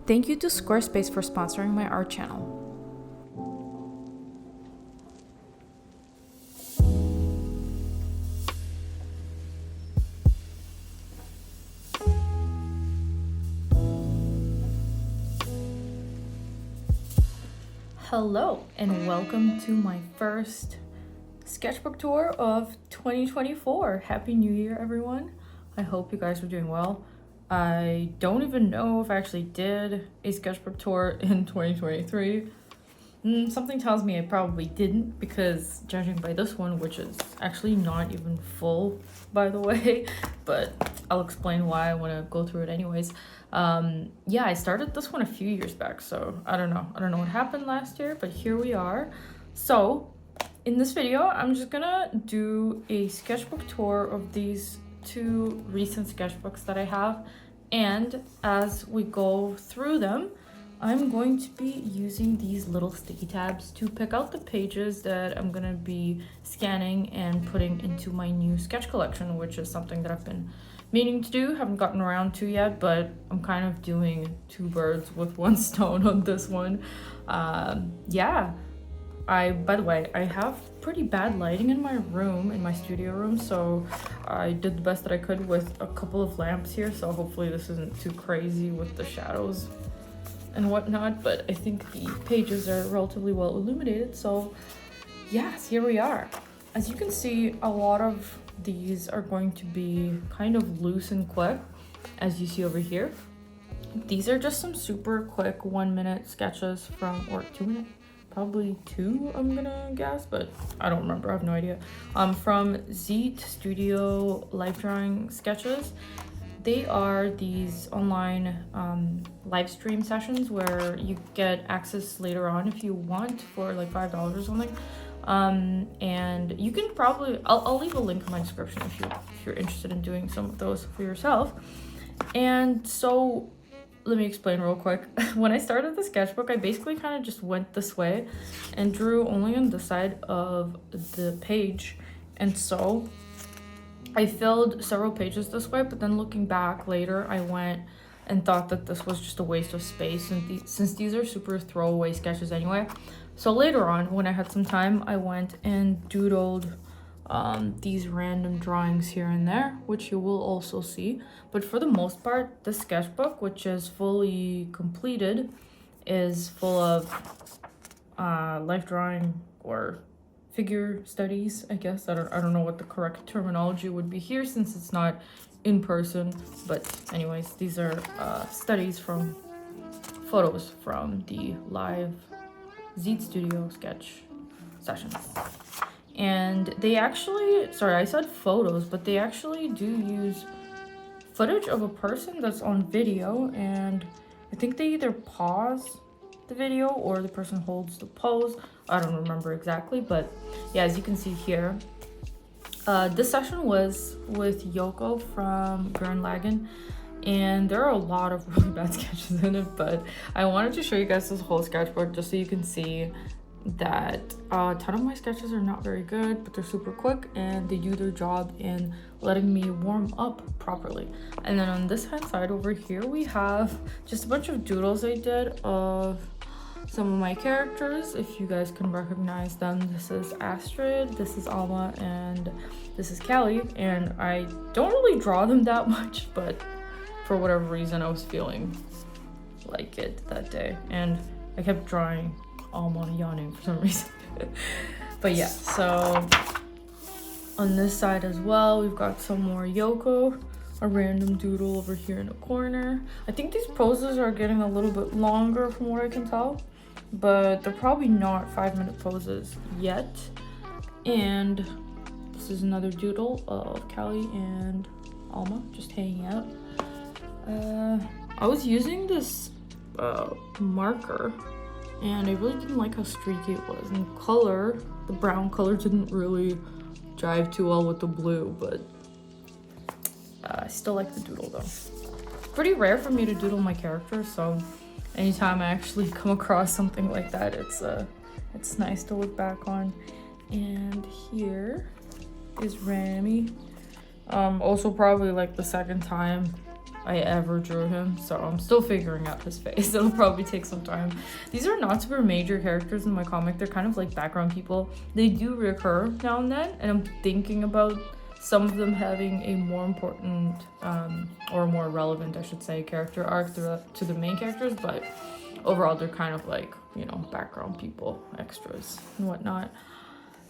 Thank you to Squarespace for sponsoring my art channel. Hello and welcome to my first sketchbook tour of 2024. Happy New Year, everyone. I hope you guys are doing well. I don't even know if I actually did a sketchbook tour in 2023. Something tells me I probably didn't, because judging by this one, which is actually not even full, by the way, but I'll explain why I want to go through it anyways. Yeah, I started this one a few years back, so I don't know what happened last year, but here we are. So in this video, I'm just gonna do a sketchbook tour of these two recent sketchbooks that I have, and as we go through them, I'm going to be using these little sticky tabs to pick out the pages that I'm gonna be scanning and putting into my new sketch collection, which is something that I've been meaning to do, haven't gotten around to yet, but I'm kind of doing two birds with one stone on this one. Yeah, by the way, I have pretty bad lighting in my room, in my studio room, so I did the best that I could with a couple of lamps here, so hopefully this isn't too crazy with the shadows and whatnot, but I think the pages are relatively well illuminated, so yes, here we are. As you can see, a lot of these are going to be kind of loose and quick, as you see over here. These are just some super quick 1-minute sketches from, or 2 minute, probably 2 I'm gonna guess, but I don't remember, I have no idea. From Studio life drawing sketches. They are these online live stream sessions where you get access later on if you want for like $5 or something. And you can probably, I'll leave a link in my description if you're interested in doing some of those for yourself. And so let me explain real quick. When I started the sketchbook, I basically kind of just went this way and drew only on the side of the page. And so I filled several pages this way, but then looking back later, I went and thought that this was just a waste of space, and since these are super throwaway sketches anyway. So later on, when I had some time, I went and doodled these random drawings here and there, which you will also see. But for the most part, the sketchbook, which is fully completed, is full of life drawing or figure studies, I guess. I don't know what the correct terminology would be here since it's not in person, but anyways, these are studies from photos from the live Studio sketch sessions. And they actually, sorry, I said photos, but they actually do use footage of a person that's on video, and I think they either pause the video or the person holds the pose. I don't remember exactly, but yeah, as you can see here, this session was with Yoko from Gurren Lagann, and there are a lot of really bad sketches in it, but I wanted to show you guys this whole sketchbook just so you can see that a ton of my sketches are not very good, but they're super quick and they do their job in letting me warm up properly. And then on this hand side over here, we have just a bunch of doodles I did of some of my characters. If you guys can recognize them, this is Astrid, this is Alma, and this is Callie. And I don't really draw them that much, but for whatever reason I was feeling like it that day, and I kept drawing Alma yawning for some reason. But yeah, so on this side as well, we've got some more Yoko, a random doodle over here in the corner. I think these poses are getting a little bit longer from what I can tell, but they're probably not 5-minute poses yet. And this is another doodle of Callie and Alma just hanging out. I was using this marker, and I really didn't like how streaky it was. And color, the brown color didn't really jive too well with the blue, but I still like the doodle though. It's pretty rare for me to doodle my characters, so anytime I actually come across something like that, it's nice to look back on. And here is Rami. Also probably like the second time I ever drew him, so I'm still figuring out his face. It'll probably take some time. These are not super major characters in my comic. They're kind of like background people. They do recur now and then, and I'm thinking about some of them having a more important or more relevant, I should say, character arc to the main characters, but overall they're kind of like, you know, background people, extras and whatnot.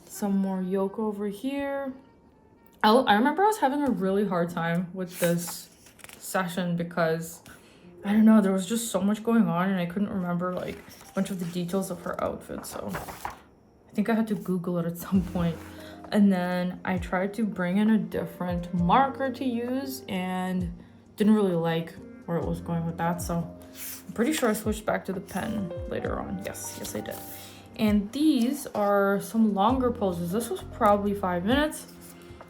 Some more Yoko over here. I remember I was having a really hard time with this session because, I don't know, there was just so much going on and I couldn't remember like a bunch of the details of her outfit, so I think I had to Google it at some point. And then I tried to bring in a different marker to use and didn't really like where it was going with that, so I'm pretty sure I switched back to the pen later on. Yes I did. And these are some longer poses. This was probably 5 minutes.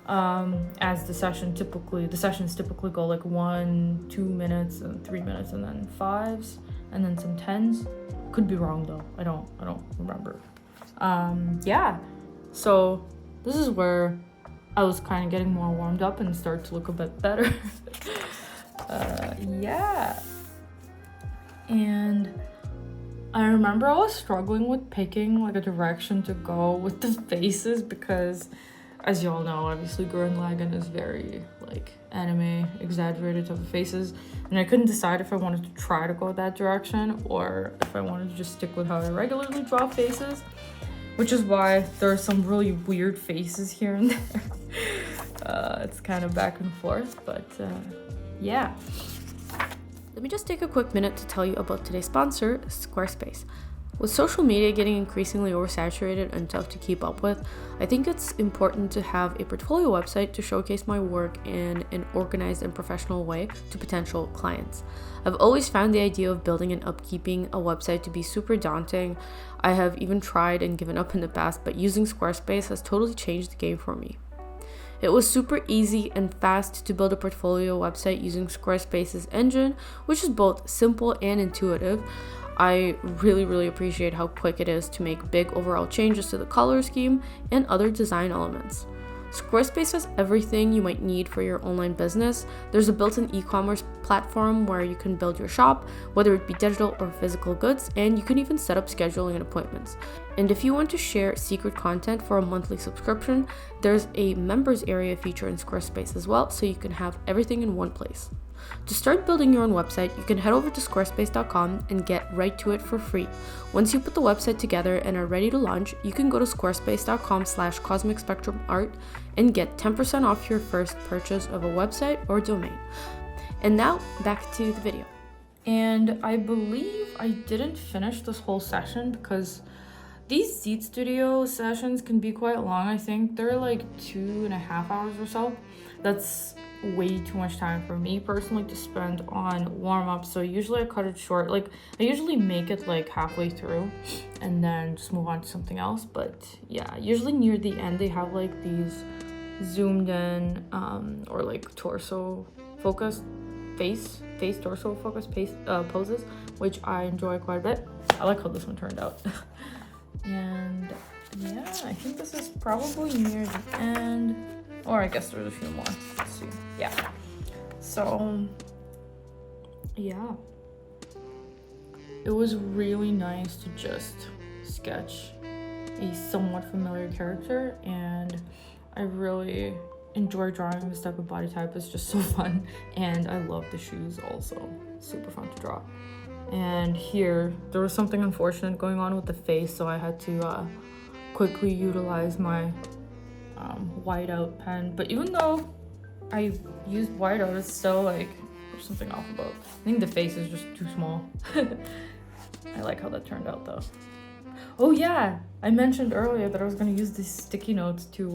As the sessions typically go like 1, 2 minutes and 3 minutes and then 5s and then some 10s. Could be wrong though. I don't remember. Yeah. So this is where I was kind of getting more warmed up and started to look a bit better. Yeah. And I remember I was struggling with picking like a direction to go with the faces because, as you all know, obviously Gurren Lagann is very like anime exaggerated type of faces, and I couldn't decide if I wanted to try to go that direction or if I wanted to just stick with how I regularly draw faces, which is why there are some really weird faces here and there. It's kind of back and forth, but yeah. Let me just take a quick minute to tell you about today's sponsor, Squarespace. With social media getting increasingly oversaturated and tough to keep up with, I think it's important to have a portfolio website to showcase my work in an organized and professional way to potential clients. I've always found the idea of building and upkeeping a website to be super daunting. I have even tried and given up in the past, but using Squarespace has totally changed the game for me. It was super easy and fast to build a portfolio website using Squarespace's engine, which is both simple and intuitive. I really appreciate how quick it is to make big overall changes to the color scheme and other design elements. Squarespace has everything you might need for your online business. There's a built-in e-commerce platform where you can build your shop, whether it be digital or physical goods, and you can even set up scheduling and appointments. And if you want to share secret content for a monthly subscription, there's a members area feature in Squarespace as well, so you can have everything in one place. To start building your own website, you can head over to squarespace.com and get right to it for free. Once you put the website together and are ready to launch, you can go to squarespace.com/cosmicspectrumart and get 10% off your first purchase of a website or domain. And now, back to the video. And I believe I didn't finish this whole session because these Seed Studio sessions can be quite long. I think they're like 2.5 hours or so. That's way too much time for me personally to spend on warm-up, so usually I cut it short. Like I usually make it like halfway through and then just move on to something else, but yeah, usually near the end they have like these zoomed in or like torso focused face torso focused poses, which I enjoy quite a bit. I like how this one turned out. And yeah, I think this is probably near the end. Or I guess there's a few more. Let's see. Yeah. So, yeah. It was really nice to just sketch a somewhat familiar character, and I really enjoy drawing this type of body type. It's just so fun, and I love the shoes also. Super fun to draw. And here, there was something unfortunate going on with the face, so I had to quickly utilize my whiteout pen. But even though I used whiteout, it's still like there's something off about it. I think the face is just too small. I like how that turned out though. Oh yeah, I mentioned earlier that I was going to use these sticky notes to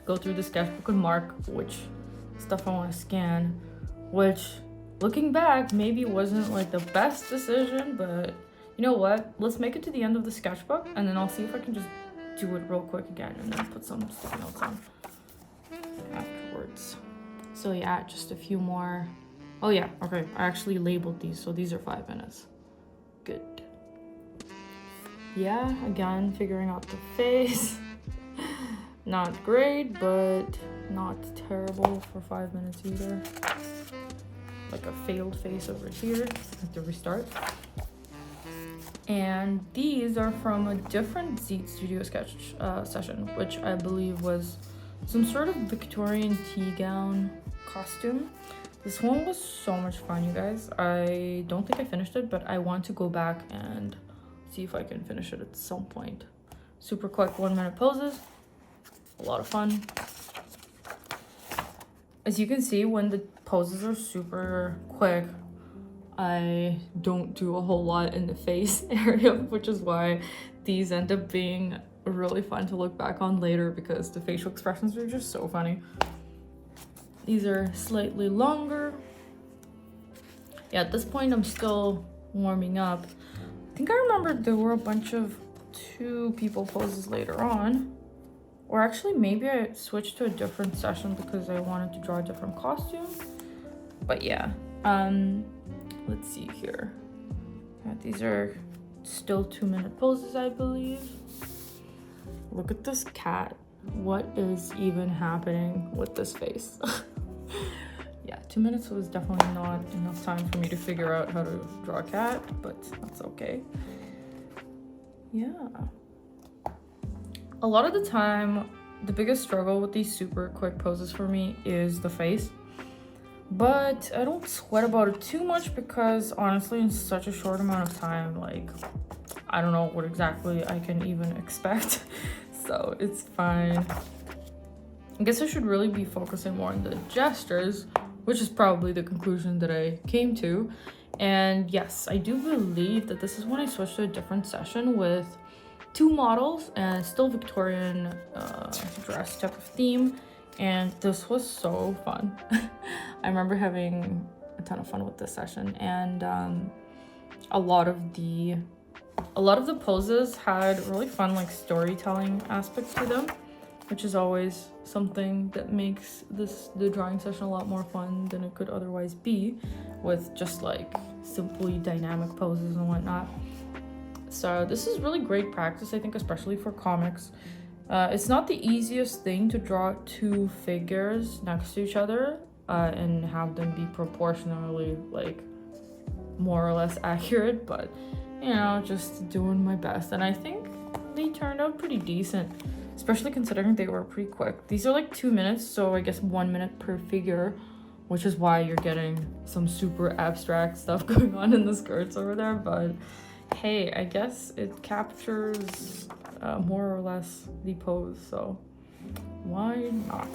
go through the sketchbook and mark which stuff I want to scan, which looking back maybe wasn't like the best decision, but you know what, let's make it to the end of the sketchbook and then I'll see if I can just do it real quick again and then put some sticky notes on afterwards. So yeah, just a few more. Oh yeah, okay, I actually labeled these, so these are 5 minutes. Good. Yeah, again, figuring out the face. Not great, but not terrible for 5 minutes either. like a failed face over here. I have to restart. And these are from a different Zeet Studio sketch session, which I believe was some sort of Victorian tea gown costume. This one was so much fun, you guys. I don't think I finished it, but I want to go back and see if I can finish it at some point. Super quick 1-minute poses, a lot of fun. As you can see, when the poses are super quick, I don't do a whole lot in the face area, which is why these end up being really fun to look back on later because the facial expressions are just so funny. These are slightly longer. Yeah, at this point I'm still warming up. I think I remember there were a bunch of 2 people poses later on. Or actually maybe I switched to a different session because I wanted to draw a different costume. But yeah, let's see here. Yeah, these are still 2-minute poses, I believe. Look at this cat. What is even happening with this face? Yeah, 2 minutes was definitely not enough time for me to figure out how to draw a cat, but that's okay. Yeah. A lot of the time, the biggest struggle with these super quick poses for me is the face. But I don't sweat about it too much because honestly, in such a short amount of time, like, I don't know what exactly I can even expect. So it's fine. I guess I should really be focusing more on the gestures, which is probably the conclusion that I came to. And yes, I do believe that this is when I switched to a different session with 2 models and still Victorian dress type of theme. And this was so fun. I remember having a ton of fun with this session, and a lot of the poses had really fun like storytelling aspects to them, which is always something that makes the drawing session a lot more fun than it could otherwise be with just like simply dynamic poses and whatnot. So this is really great practice, I think, especially for comics. It's not the easiest thing to draw 2 figures next to each other and have them be proportionally like more or less accurate, but you know, just doing my best. And I think they turned out pretty decent, especially considering they were pretty quick. These are like 2 minutes, so I guess 1 minute per figure, which is why you're getting some super abstract stuff going on in the skirts over there. But hey, I guess it captures more or less the pose, so why not?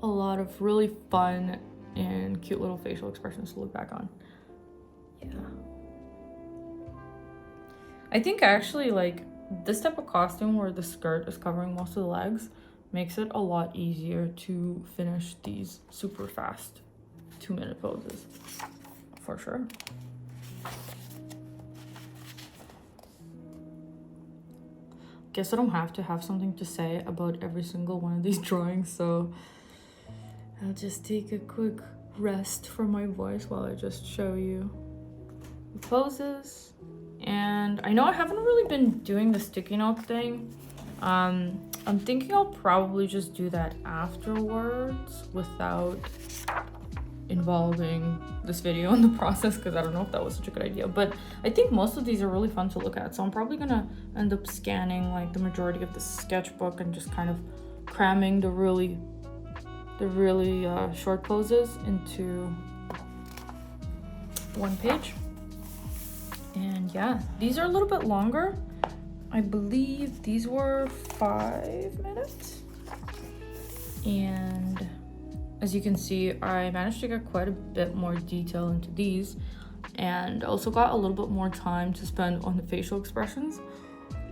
A lot of really fun and cute little facial expressions to look back on. Yeah. I think actually like this type of costume where the skirt is covering most of the legs makes it a lot easier to finish these super fast 2-minute poses, for sure. Guess I don't have to have something to say about every single one of these drawings, so I'll just take a quick rest from my voice while I just show you the poses. And I know I haven't really been doing the sticky note thing. I'm thinking I'll probably just do that afterwards without involving this video in the process, because I don't know if that was such a good idea. But I think most of these are really fun to look at, so I'm probably gonna end up scanning like the majority of the sketchbook and just kind of cramming the really short poses into one page. And yeah, these are a little bit longer. I believe these were 5 minutes, and as you can see, I managed to get quite a bit more detail into these, and also got a little bit more time to spend on the facial expressions.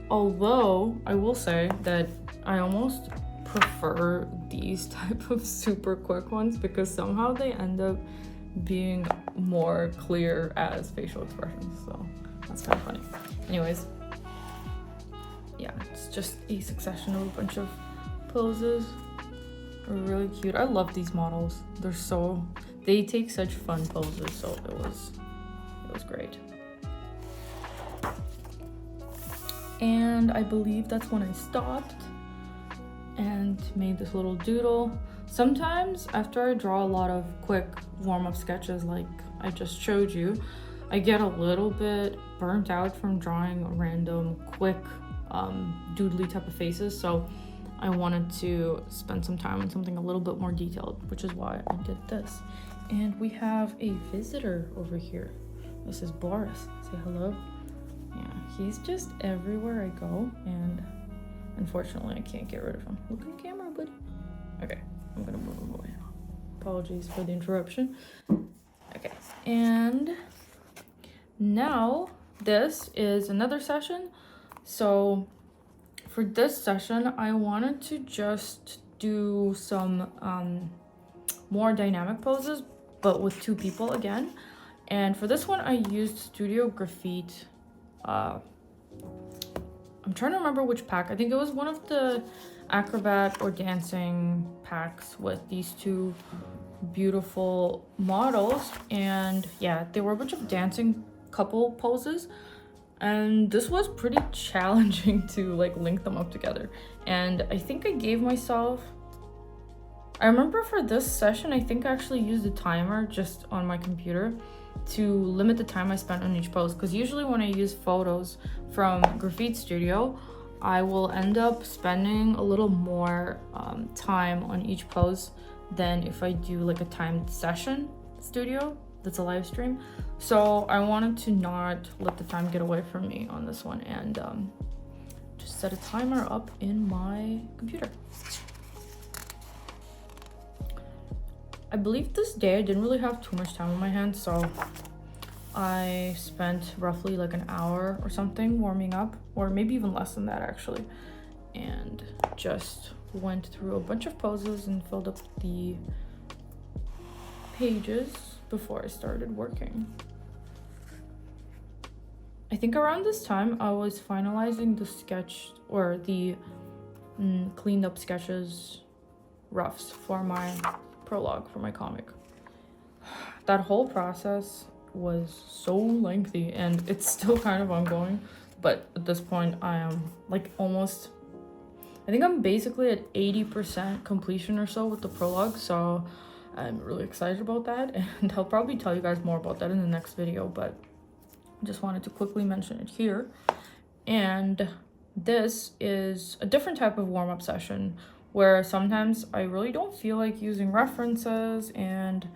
Although I will say that I almost prefer these type of super quick ones because somehow they end up being more clear as facial expressions, so that's kind of funny. Anyways, yeah, it's just a succession of a bunch of poses. Are really cute. I love these models. They take such fun poses, so it was great. And I believe that's when I stopped and made this little doodle. sometimes after I draw a lot of quick warm-up sketches like I just showed you, I get a little bit burnt out from drawing random quick doodly type of faces, so I wanted to spend some time on something a little bit more detailed, which is why I did this. And we have a visitor over here. This is Boris. Say hello. Yeah, he's just everywhere I go, and unfortunately I can't get rid of him. Look at the camera, buddy. Okay, I'm gonna move him away now. Apologies for the interruption. Okay, and now this is another session. So for this session, I wanted to just do some more dynamic poses, but with two people again. And for this one, I used Studio Graphite. I'm trying to remember which pack. I think it was one of the acrobat or dancing packs with these two beautiful models. And yeah, they were a bunch of dancing couple poses. And this was pretty challenging to like link them up together. And I think I gave myself, I remember for this session, I think I actually used a timer just on my computer to limit the time I spent on each pose. Because usually when I use photos from Graphite Studio, I will end up spending a little more time on each pose than if I do like a timed session studio that's a live stream. So I wanted to not let the time get away from me on this one, and just set a timer up in my computer. I believe this day I didn't really have too much time on my hands, so I spent roughly like an hour or something warming up, or maybe even less than that actually, and just went through a bunch of poses and filled up the pages before I started working. I think around this time I was finalizing the sketch or the cleaned up sketches roughs for my prologue for my comic. That whole process was so lengthy, and it's still kind of ongoing, but at this point I am like almost, I think I'm basically at 80% completion or so with the prologue, so I'm really excited about that, and I'll probably tell you guys more about that in the next video, but just wanted to quickly mention it here. And this is a different type of warm-up session where sometimes I really don't feel like using references and,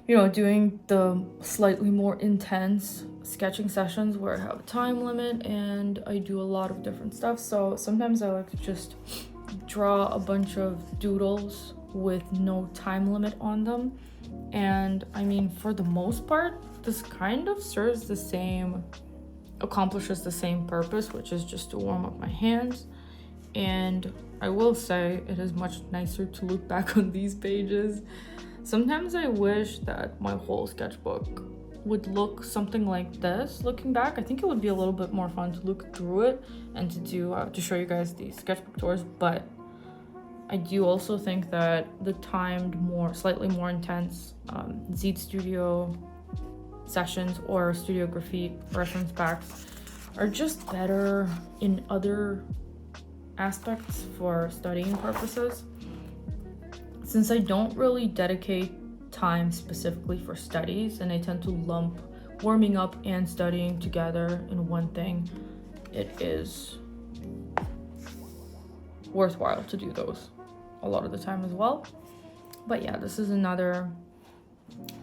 you know, doing the slightly more intense sketching sessions where I have a time limit and I do a lot of different stuff. So sometimes I like to just draw a bunch of doodles with no time limit on them. And I mean, for the most part, this kind of serves the same, accomplishes the same purpose, which is just to warm up my hands. And I will say it is much nicer to look back on these pages. Sometimes I wish that my whole sketchbook would look something like this looking back. I think it would be a little bit more fun to look through it and to do to show you guys these sketchbook tours, but I do also think that the timed, slightly more intense Z Studio sessions or Studio Graphite reference packs are just better in other aspects for studying purposes. Since I don't really dedicate time specifically for studies, and I tend to lump warming up and studying together in one thing, it is worthwhile to do those a lot of the time as well. But yeah, this is another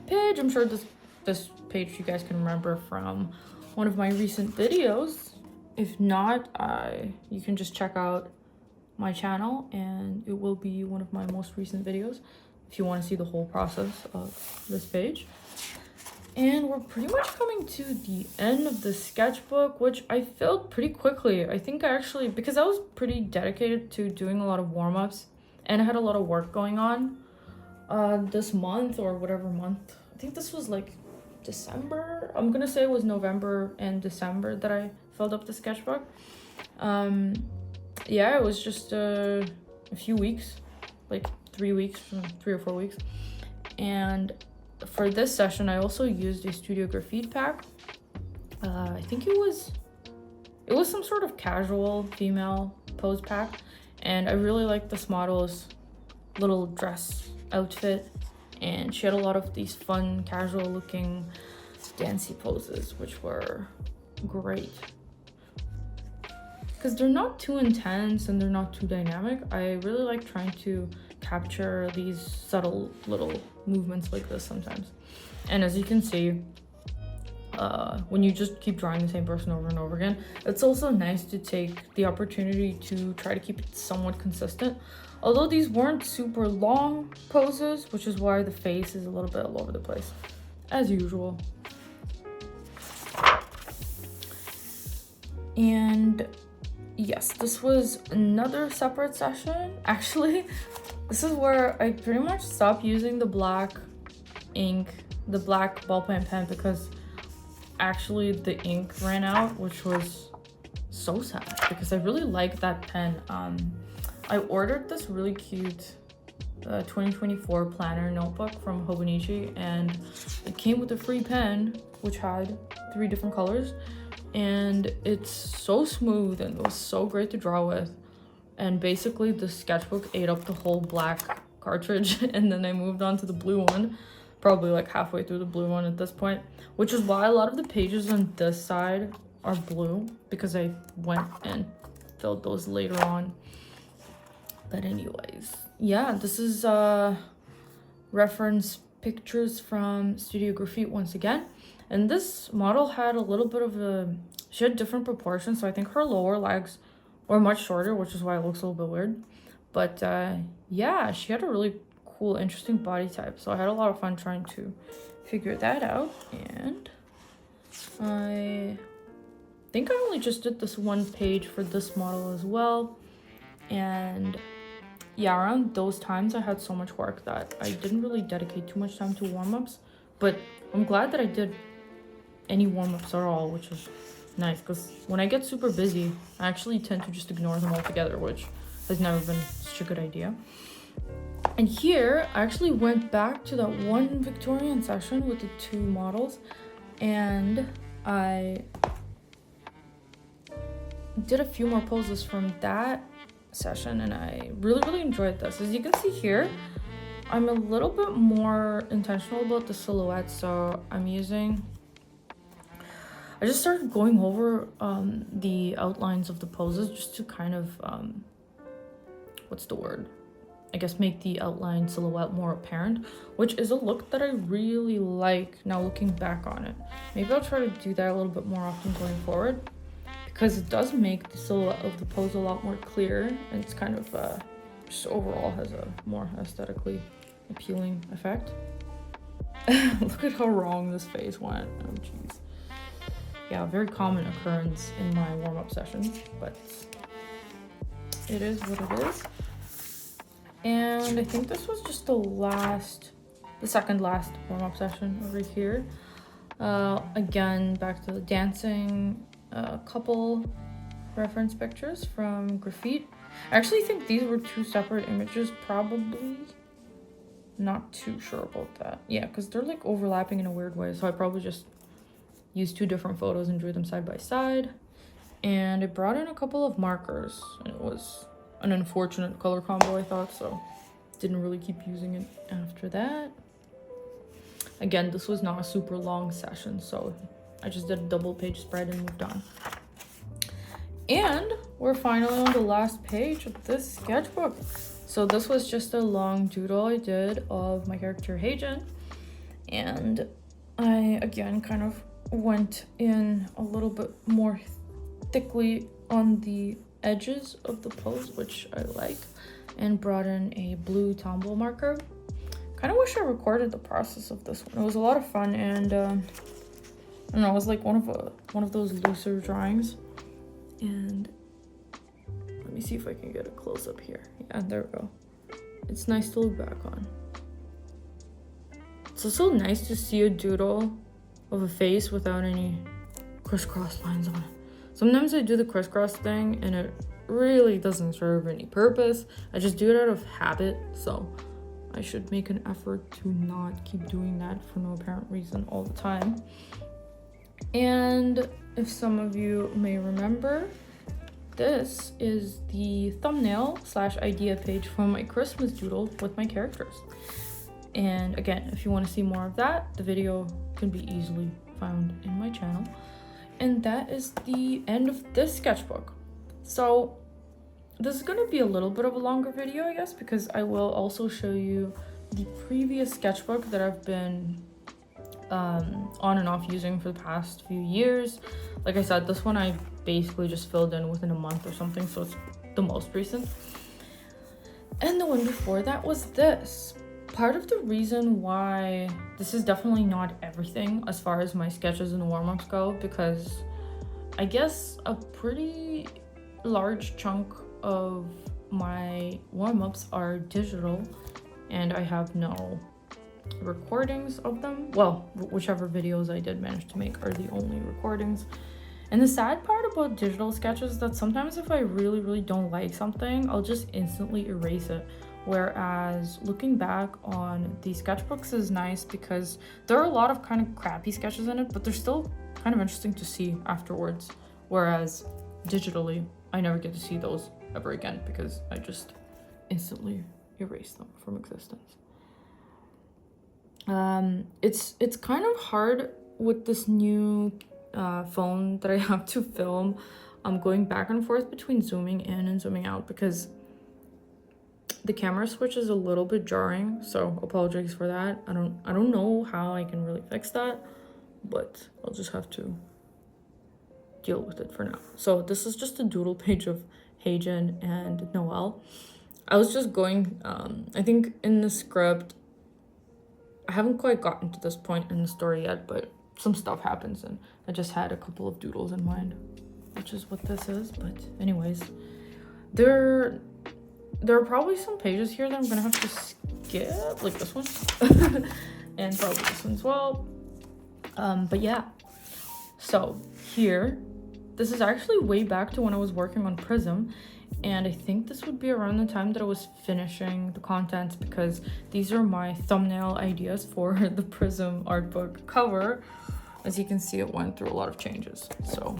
page. I'm sure this page you guys can remember from one of my recent videos. If not, you can just check out my channel and it will be one of my most recent videos if you want to see the whole process of this page. And we're pretty much coming to the end of the sketchbook, which I filled pretty quickly. I think I actually, because I was pretty dedicated to doing a lot of warm-ups and I had a lot of work going on this month or whatever month. I think this was like December. I'm gonna say it was November and December that I filled up the sketchbook. Yeah, it was just a few weeks, like 3 or 4 weeks. And for this session, I also used a Studio Graphite pack. I think it was some sort of casual female pose pack, and I really like this model's little dress outfit, and she had a lot of these fun, casual looking dancey poses, which were great. Because they're not too intense and they're not too dynamic. I really like trying to capture these subtle little movements like this sometimes. And as you can see, when you just keep drawing the same person over and over again, it's also nice to take the opportunity to try to keep it somewhat consistent. Although these weren't super long poses, which is why the face is a little bit all over the place, as usual. And yes, this was another separate session. Actually, this is where I pretty much stopped using the black ink, the black ballpoint pen, because actually the ink ran out, which was so sad because I really like that pen. I ordered this really cute 2024 planner notebook from Hobonichi, and it came with a free pen which had 3 different colors, and it's so smooth and it was so great to draw with. And basically the sketchbook ate up the whole black cartridge, and then I moved on to the blue one, probably like halfway through the blue one at this point, which is why a lot of the pages on this side are blue, because I went and filled those later on. But anyways, yeah, this is reference pictures from Studio Graphite once again. And this model had a little bit of she had different proportions, so I think her lower legs were much shorter, which is why it looks a little bit weird. But yeah, she had a really cool, interesting body type, so I had a lot of fun trying to figure that out. And I think I only just did this one page for this model as well. And yeah, around those times I had so much work that I didn't really dedicate too much time to warm-ups, but I'm glad that I did any warm-ups at all, which is nice, because when I get super busy I actually tend to just ignore them altogether, which has never been such a good idea. And here I actually went back to that one Victorian session with the 2 models, and I did a few more poses from that session, and I really enjoyed this. As you can see here, I'm a little bit more intentional about the silhouette, so I just started going over the outlines of the poses just to kind of what's the word, I guess, make the outline silhouette more apparent, which is a look that I really like now looking back on it. Maybe I'll try to do that a little bit more often going forward, because it does make the silhouette of the pose a lot more clear, and it's kind of just overall has a more aesthetically appealing effect. Look at how wrong this face went. Oh jeez. Yeah, very common occurrence in my warm-up sessions, but it is what it is. And I think this was just the second last warm-up session over here. Again, back to the dancing, couple reference pictures from Graphite. I actually think these were 2 separate images, probably. Not too sure about that. Yeah, because they're like overlapping in a weird way, so I probably just used 2 different photos and drew them side by side. And I brought in a couple of markers, and it was an unfortunate color combo, I thought, so didn't really keep using it after that. Again, this was not a super long session, so I just did a double page spread and moved on. And we're finally on the last page of this sketchbook. So this was just a long doodle I did of my character Heijin, and I again kind of went in a little bit more thickly on the edges of the pose, which I like, and brought in a blue tombow marker. Kind of wish I recorded the process of this one. It was a lot of fun, and I don't know, it was like one of those looser drawings. And let me see if I can get a close up here. Yeah, there we go. It's nice to look back on. It's also nice to see a doodle of a face without any crisscross lines on it. Sometimes I do the crisscross thing and it really doesn't serve any purpose. I just do it out of habit, so I should make an effort to not keep doing that for no apparent reason all the time. And if some of you may remember, this is the thumbnail / idea page for my Christmas doodle with my characters. And again, if you want to see more of that, the video can be easily found in my channel. And that is the end of this sketchbook. So this is going to be a little bit of a longer video, I guess, because I will also show you the previous sketchbook that I've been on and off using for the past few years. Like I said, this one I basically just filled in within a month or something, so it's the most recent. And the one before that was this. Part of the reason why this is definitely not everything as far as my sketches and warm-ups go, because I guess a pretty large chunk of my warm-ups are digital and I have no recordings of them. Well, whichever videos I did manage to make are the only recordings. And the sad part about digital sketches is that sometimes if I really don't like something, I'll just instantly erase it. Whereas looking back on these sketchbooks is nice because there are a lot of kind of crappy sketches in it, but they're still kind of interesting to see afterwards. Whereas digitally, I never get to see those ever again because I just instantly erase them from existence. It's kind of hard with this new phone that I have to film. I'm going back and forth between zooming in and zooming out because the camera switch is a little bit jarring, so apologies for that. I don't know how I can really fix that, but I'll just have to deal with it for now. So this is just a doodle page of Heijin and Noel. I was just going, I think in the script, I haven't quite gotten to this point in the story yet, but some stuff happens and I just had a couple of doodles in mind, which is what this is. But anyways, there are probably some pages here that I'm gonna have to skip, like this one and probably this one as well. But yeah, so here, this is actually way back to when I was working on Prism, and I think this would be around the time that I was finishing the content because these are my thumbnail ideas for the Prism art book cover. As you can see, it went through a lot of changes. So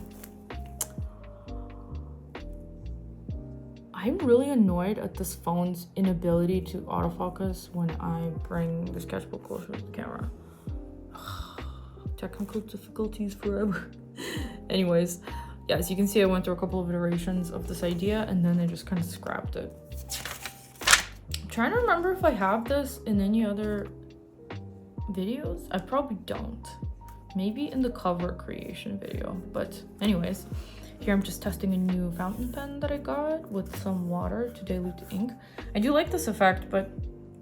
I'm really annoyed at this phone's inability to autofocus when I bring the sketchbook closer to the camera. Technical difficulties forever. Anyways, yeah, as you can see, I went through a couple of iterations of this idea and then I just kind of scrapped it. I'm trying to remember if I have this in any other videos. I probably don't. Maybe in the cover creation video, but anyways, here I'm just testing a new fountain pen that I got with some water to dilute the ink. I do like this effect, but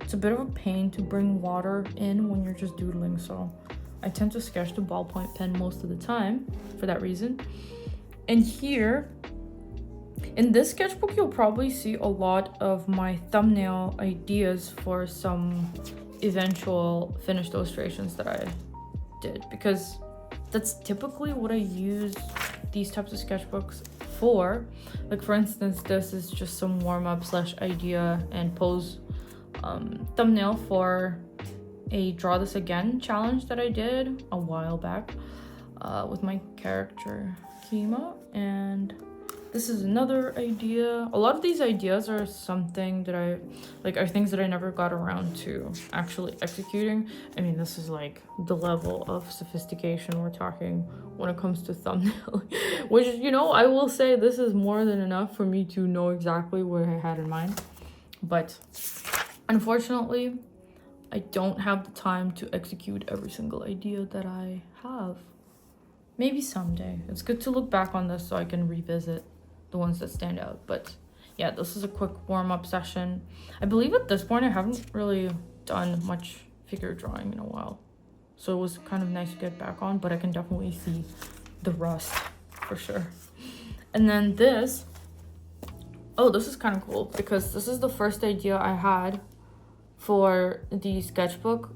it's a bit of a pain to bring water in when you're just doodling, so I tend to sketch the ballpoint pen most of the time for that reason. And here, in this sketchbook, you'll probably see a lot of my thumbnail ideas for some eventual finished illustrations that I did, because that's typically what I use these types of sketchbooks for. Like for instance, this is just some warm-up / idea and pose thumbnail for a Draw This Again challenge that I did a while back with my character Kima. And this is another idea. A lot of these ideas are something that are things that I never got around to actually executing. I mean, this is like the level of sophistication we're talking when it comes to thumbnail, which, you know, I will say this is more than enough for me to know exactly what I had in mind. But unfortunately, I don't have the time to execute every single idea that I have. Maybe someday. It's good to look back on this so I can revisit the ones that stand out. But yeah, this is a quick warm-up session. I believe at this point I haven't really done much figure drawing in a while, so it was kind of nice to get back on, but I can definitely see the rust for sure. And then this is kind of cool because this is the first idea I had for the sketchbook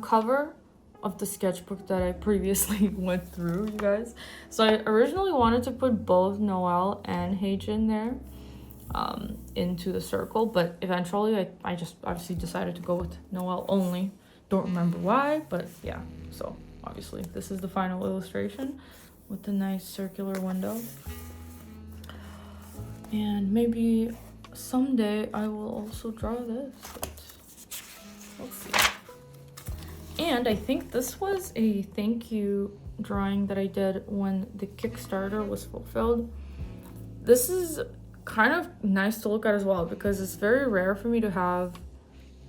cover of the sketchbook that I previously went through, you guys. So I originally wanted to put both Noel and Heijin there into the circle, but eventually I just obviously decided to go with Noel only. Don't remember why, but yeah. So obviously this is the final illustration with the nice circular window. And maybe someday I will also draw this, but we'll see. And I think this was a thank you drawing that I did when the Kickstarter was fulfilled. This is kind of nice to look at as well because it's very rare for me to have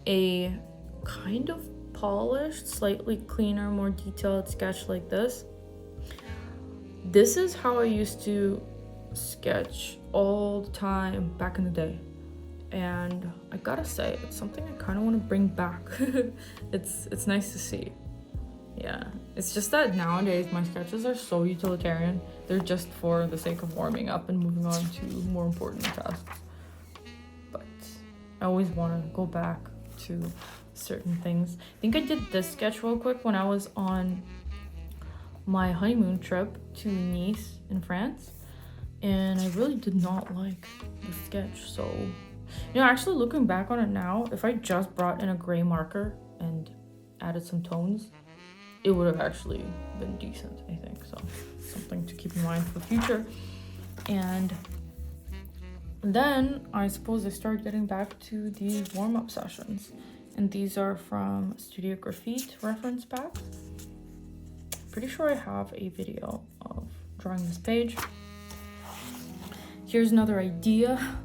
a kind of polished, slightly cleaner, more detailed sketch like this. This is how I used to sketch all the time back in the day. And I gotta say, it's something I kind of want to bring back. It's nice to see. Yeah, it's just that nowadays my sketches are so utilitarian. They're just for the sake of warming up and moving on to more important tasks. But I always want to go back to certain things. I think I did this sketch real quick when I was on my honeymoon trip to Nice in France. And I really did not like the sketch, so... You know, actually looking back on it now, if I just brought in a gray marker and added some tones, it would have actually been decent, I think. So something to keep in mind for the future. And then I suppose I started getting back to these warm-up sessions. And these are from Studio Graffiti reference packs. Pretty sure I have a video of drawing this page. Here's another idea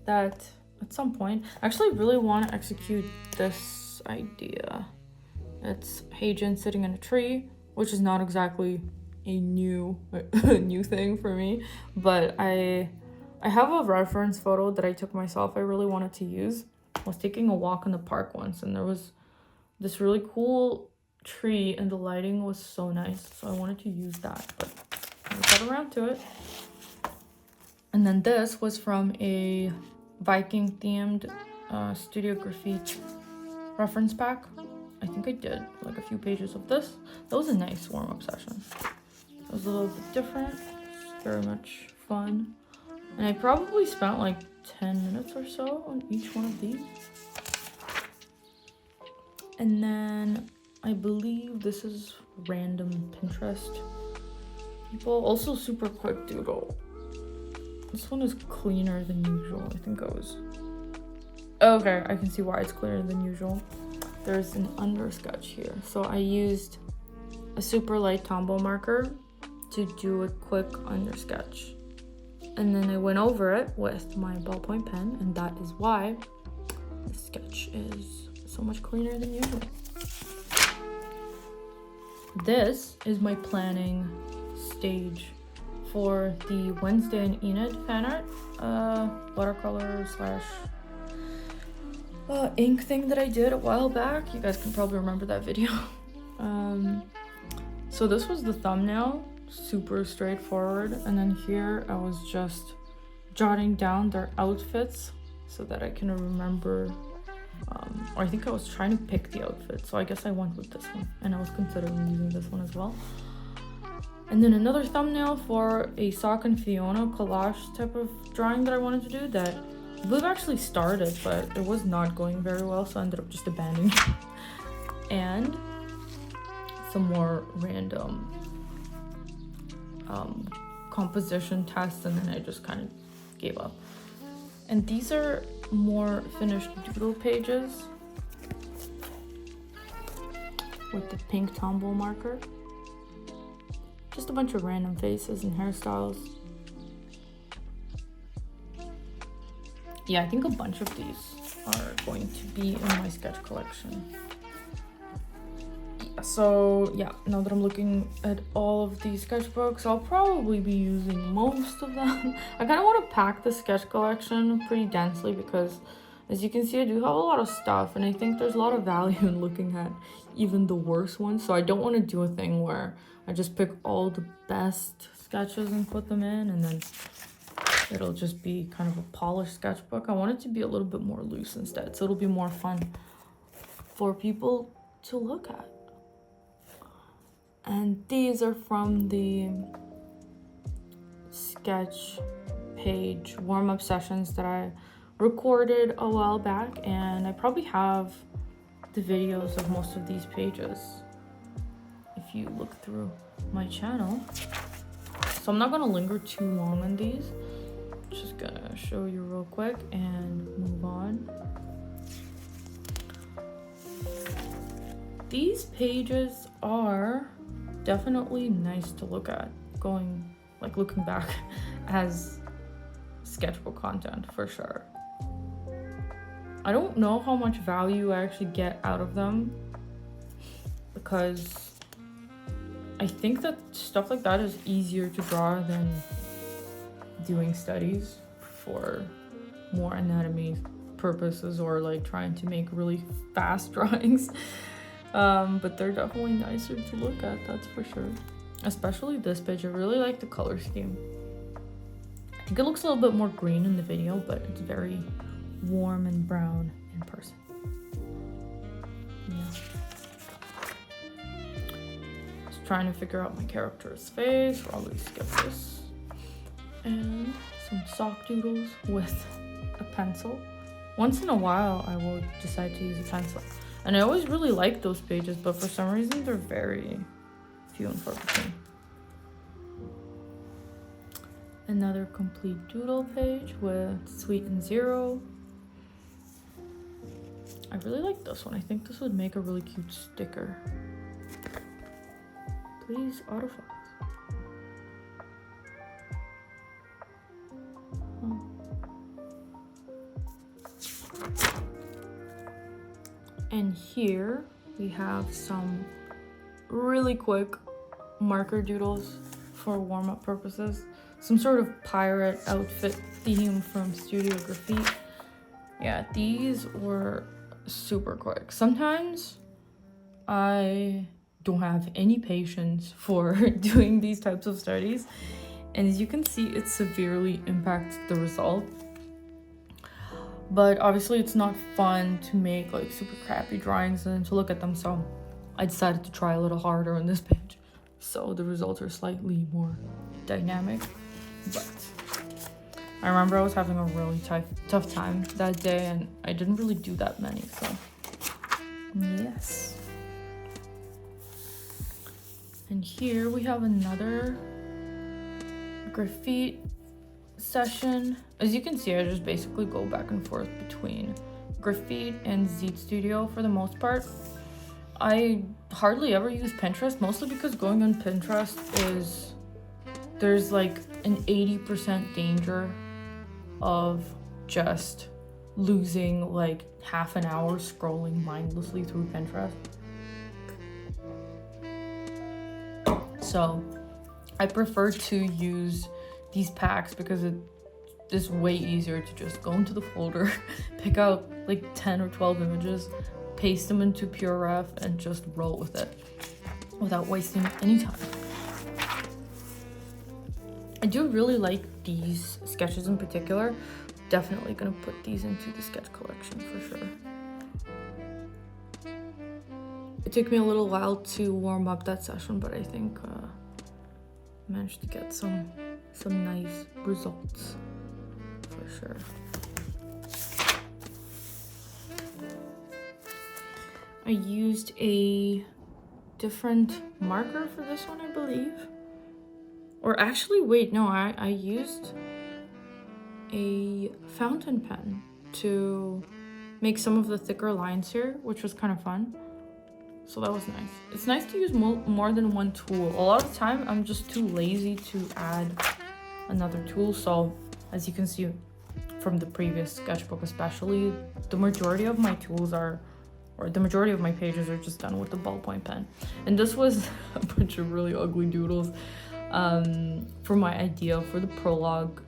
that at some point, I actually really want to execute this idea. It's Heijin sitting in a tree, which is not exactly a new thing for me, but I have a reference photo that I took myself I really wanted to use. I was taking a walk in the park once and there was this really cool tree and the lighting was so nice, so I wanted to use that, but I got around to it. And then this was from a Viking themed Studio Graffiti reference pack. I think I did like a few pages of this. That was a nice warm-up session. It was a little bit different, very much fun. And I probably spent like 10 minutes or so on each one of these. And then I believe this is random Pinterest people. Also super quick doodle. This one is cleaner than usual. I think I was... Okay, I can see why it's cleaner than usual. There's an under sketch here. So I used a super light Tombow marker to do a quick under sketch. And then I went over it with my ballpoint pen, and that is why the sketch is so much cleaner than usual. This is my planning stage for the Wednesday and Enid fan art watercolor / ink thing that I did a while back. You guys can probably remember that video. So this was the thumbnail, super straightforward, and then here I was just jotting down their outfits so that I can remember, or I think I was trying to pick the outfit, so I guess I went with this one, and I was considering using this one as well. And then another thumbnail for a Sock and Fiona collage type of drawing that I wanted to do that I believe actually started, but it was not going very well, so I ended up just abandoning it. And some more random composition tests, and then I just kind of gave up. And these are more finished doodle pages with the pink Tombow marker. Just a bunch of random faces and hairstyles. Yeah, I think a bunch of these are going to be in my sketch collection. Yeah, so yeah, now that I'm looking at all of these sketchbooks, I'll probably be using most of them. I kind of want to pack the sketch collection pretty densely because, as you can see, I do have a lot of stuff, and I think there's a lot of value in looking at even the worst ones. So I don't want to do a thing where I just pick all the best sketches and put them in, and then it'll just be kind of a polished sketchbook. I want it to be a little bit more loose instead, so it'll be more fun for people to look at. And these are from the sketch page warm-up sessions that I recorded a while back, and I probably have the videos of most of these pages if you look through my channel. So I'm not gonna linger too long on these. Just gonna gonna show you real quick and move on. These pages are definitely nice to look at, looking back as sketchbook content for sure. I don't know how much value I actually get out of them, because I think that stuff like that is easier to draw than doing studies for more anatomy purposes, or like trying to make really fast drawings. But they're definitely nicer to look at, that's for sure. Especially this page, I really like the color scheme. I think it looks a little bit more green in the video, but it's very warm and brown in person. Yeah. Just trying to figure out my character's face. We'll always skip this. And some sock doodles with a pencil. Once in a while, I will decide to use a pencil. And I always really like those pages, but for some reason, they're very few and far between. Another complete doodle page with Sweet and Zero. I really like this one. I think this would make a really cute sticker. Please autofocus. And here we have some really quick marker doodles for warm-up purposes. Some sort of pirate outfit theme from Studio Graffiti. Yeah, these were super quick. Sometimes I don't have any patience for doing these types of studies, and as you can see, it severely impacts the result. But obviously it's not fun to make like super crappy drawings and to look at them, so I decided to try a little harder on this page, so the results are slightly more dynamic. But I remember I was having a really tough time that day, and I didn't really do that many, so yes. And here we have another graffiti session. As you can see, I just basically go back and forth between graffiti and Zed Studio for the most part. I hardly ever use Pinterest, mostly because going on Pinterest there's like an 80% danger of just losing like half an hour scrolling mindlessly through Pinterest. So I prefer to use these packs because it is way easier to just go into the folder, pick out like 10 or 12 images, paste them into Pure Ref, and just roll with it without wasting any time. I do really like these sketches in particular. Definitely gonna put these into the sketch collection for sure. It took me a little while to warm up that session, but I think managed to get some nice results for sure. I used a different marker for this one, I believe. Or actually, wait, no, I used a fountain pen to make some of the thicker lines here, which was kind of fun. So that was nice. It's nice to use more than one tool. A lot of the time, I'm just too lazy to add another tool. So as you can see from the previous sketchbook especially, the majority of my tools are, or the majority of my pages are just done with the ballpoint pen. And this was a bunch of really ugly doodles for my idea for the prologue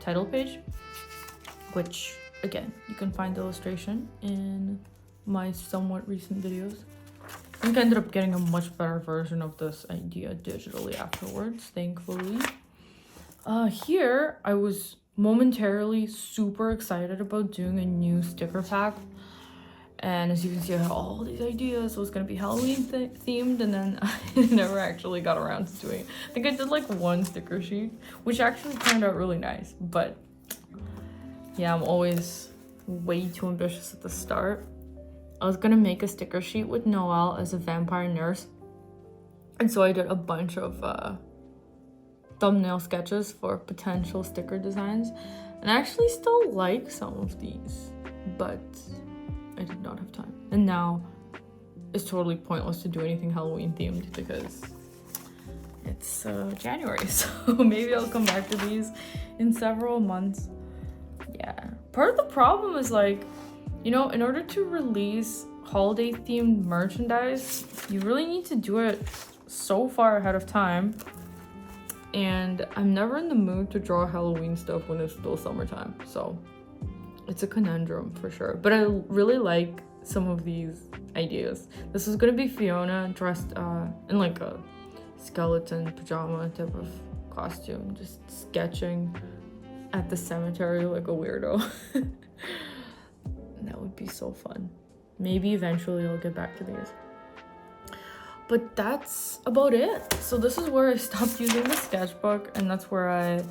title page, which again, you can find the illustration in my somewhat recent videos. I think I ended up getting a much better version of this idea digitally afterwards, thankfully. Here, I was momentarily super excited about doing a new sticker pack. And as you can see, I had all these ideas. So it was going to be Halloween themed, and then I never actually got around to doing it. I think I did like one sticker sheet, which actually turned out really nice. But yeah, I'm always way too ambitious at the start. I was going to make a sticker sheet with Noelle as a vampire nurse. And so I did a bunch of thumbnail sketches for potential sticker designs, and I actually still like some of these, but I did not have time. And now it's totally pointless to do anything Halloween themed because it's January, so maybe I'll come back to these in several months. Yeah, part of the problem is like, you know, in order to release holiday themed merchandise, you really need to do it so far ahead of time, and I'm never in the mood to draw Halloween stuff when it's still summertime, so it's a conundrum for sure. But I really like some of these ideas. This is gonna be Fiona dressed in like a skeleton pajama type of costume, just sketching at the cemetery like a weirdo. That would be so fun. Maybe eventually I'll get back to these. But that's about it. So this is where I stopped using the sketchbook, and that's where I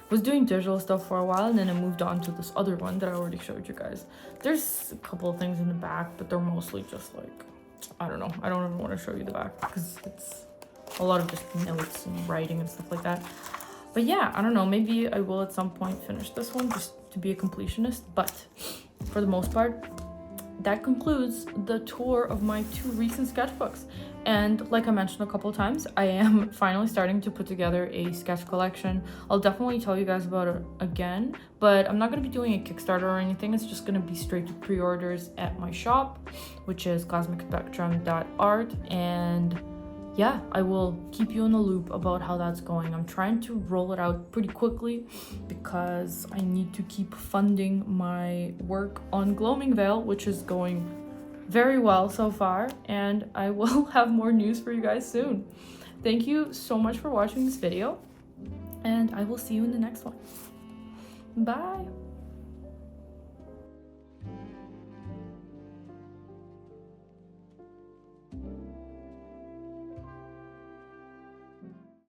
was doing digital stuff for a while, and then I moved on to this other one that I already showed you guys. There's a couple of things in the back, but they're mostly just like, I don't know. I don't even want to show you the back because it's a lot of just notes and writing and stuff like that. But yeah, I don't know. Maybe I will at some point finish this one just to be a completionist. But for the most part, that concludes the tour of my 2 recent sketchbooks. And like I mentioned a couple of times, I am finally starting to put together a sketch collection. I'll definitely tell you guys about it again, but I'm not going to be doing a Kickstarter or anything. It's just going to be straight to pre-orders at my shop, which is cosmicspectrum.art. And yeah, I will keep you in the loop about how that's going. I'm trying to roll it out pretty quickly because I need to keep funding my work on Gloaming Veil, which is going very well so far, and I will have more news for you guys soon. Thank you so much for watching this video, and I will see you in the next one. Bye.